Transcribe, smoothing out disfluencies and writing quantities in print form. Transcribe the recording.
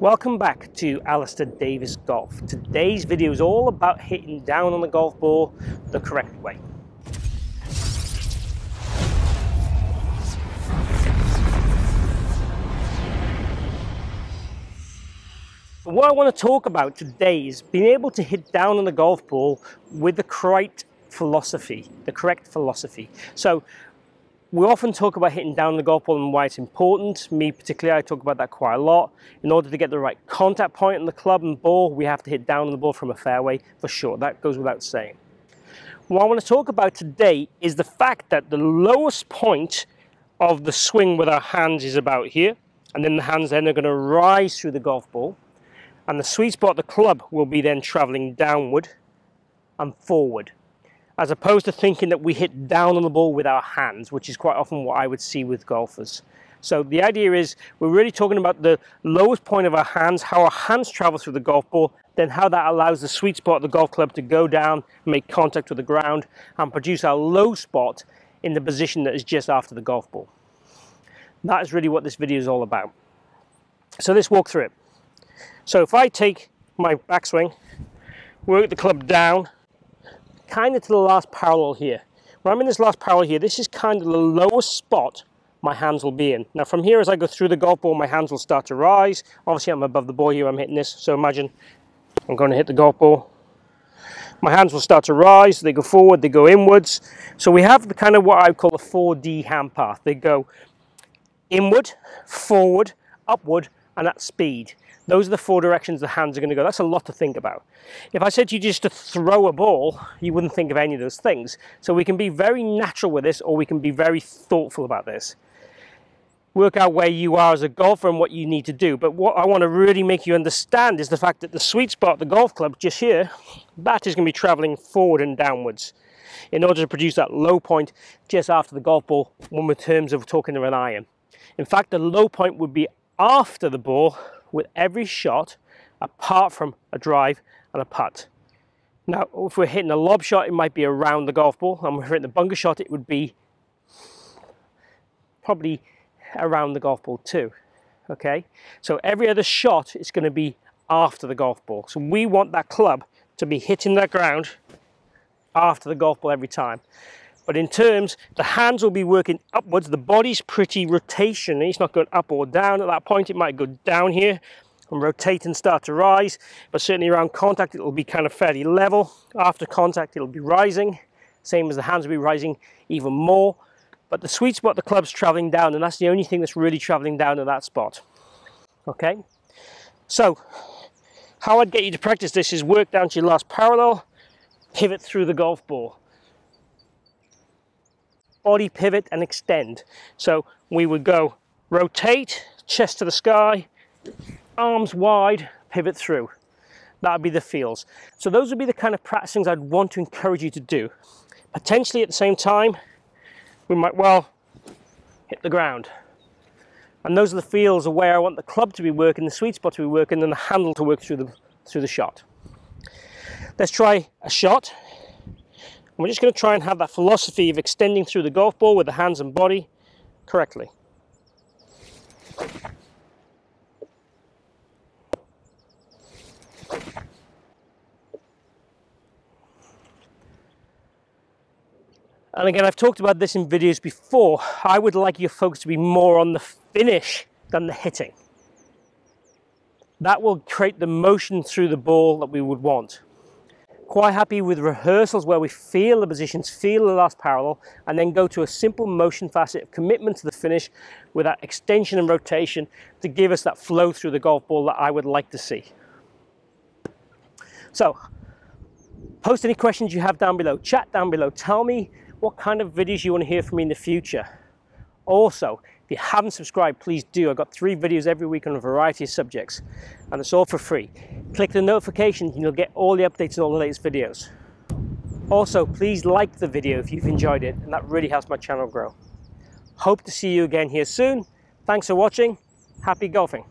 Welcome back to Alistair Davies Golf. Today's video is all about hitting down on the golf ball the correct way. What I want to talk about today is being able to hit down on the golf ball with the Krait philosophy, the correct philosophy. So we often talk about hitting down the golf ball and why it's important. Me particularly, I talk about that quite a lot. In order to get the right contact point on the club and ball, we have to hit down on the ball from a fairway for sure. That goes without saying. What I want to talk about today is the fact that the lowest point of the swing with our hands is about here, and then the hands then are going to rise through the golf ball, and the sweet spot of the club will be then traveling downward and forward, as opposed to thinking that we hit down on the ball with our hands, which is quite often what I would see with golfers. So the idea is we're really talking about the lowest point of our hands, how our hands travel through the golf ball, then how that allows the sweet spot of the golf club to go down, make contact with the ground, and produce our low spot in the position that is just after the golf ball. That is really what this video is all about. So let's walk through it. So if I take my backswing, work the club down, kind of to the last parallel here. When I'm in this last parallel here, this is kind of the lowest spot my hands will be in. Now from here, as I go through the golf ball, my hands will start to rise. Obviously I'm above the ball here, I'm hitting this. So imagine I'm going to hit the golf ball. My hands will start to rise, they go forward, they go inwards. So we have the kind of what I call a 4D hand path. They go inward, forward, upward, and at speed. Those are the four directions the hands are going to go. That's a lot to think about. If I said to you just to throw a ball, you wouldn't think of any of those things. So we can be very natural with this, or we can be very thoughtful about this. Work out where you are as a golfer and what you need to do. But what I want to really make you understand is the fact that the sweet spot of the golf club just here, that is going to be traveling forward and downwards in order to produce that low point just after the golf ball when we're in terms of talking to an iron. In fact, the low point would be after the ball with every shot apart from a drive and a putt. Now if we're hitting a lob shot, it might be around the golf ball, and if we're hitting the bunker shot, it would be probably around the golf ball too. Okay, so every other shot is going to be after the golf ball. So we want that club to be hitting that ground after the golf ball every time. But in terms, the hands will be working upwards, the body's pretty rotational, it's not going up or down at that point, it might go down here and rotate and start to rise, but certainly around contact it will be kind of fairly level. After contact it will be rising, same as the hands will be rising even more, but the sweet spot the club's traveling down, and that's the only thing that's really traveling down to that spot. Okay, so how I'd get you to practice this is work down to your last parallel, pivot through the golf ball. Body pivot and extend. So we would go rotate, chest to the sky, arms wide, pivot through. That would be the feels. So those would be the kind of practicings I'd want to encourage you to do. Potentially at the same time, we might well hit the ground. And those are the feels of where I want the club to be working, the sweet spot to be working, and the handle to work through the shot. Let's try a shot. We're just going to try and have that philosophy of extending through the golf ball with the hands and body correctly. And again, I've talked about this in videos before. I would like your focus to be more on the finish than the hitting. That will create the motion through the ball that we would want. Quite happy with rehearsals where we feel the positions, feel the last parallel, and then go to a simple motion facet of commitment to the finish with that extension and rotation to give us that flow through the golf ball that I would like to see. So, post any questions you have down below, chat down below, tell me what kind of videos you want to hear from me in the future. Also, if you haven't subscribed, please do. I've got 3 videos every week on a variety of subjects, and it's all for free. Click the notifications and you'll get all the updates and all the latest videos. Also, please like the video if you've enjoyed it, and that really helps my channel grow. Hope to see you again here soon. Thanks for watching. Happy golfing.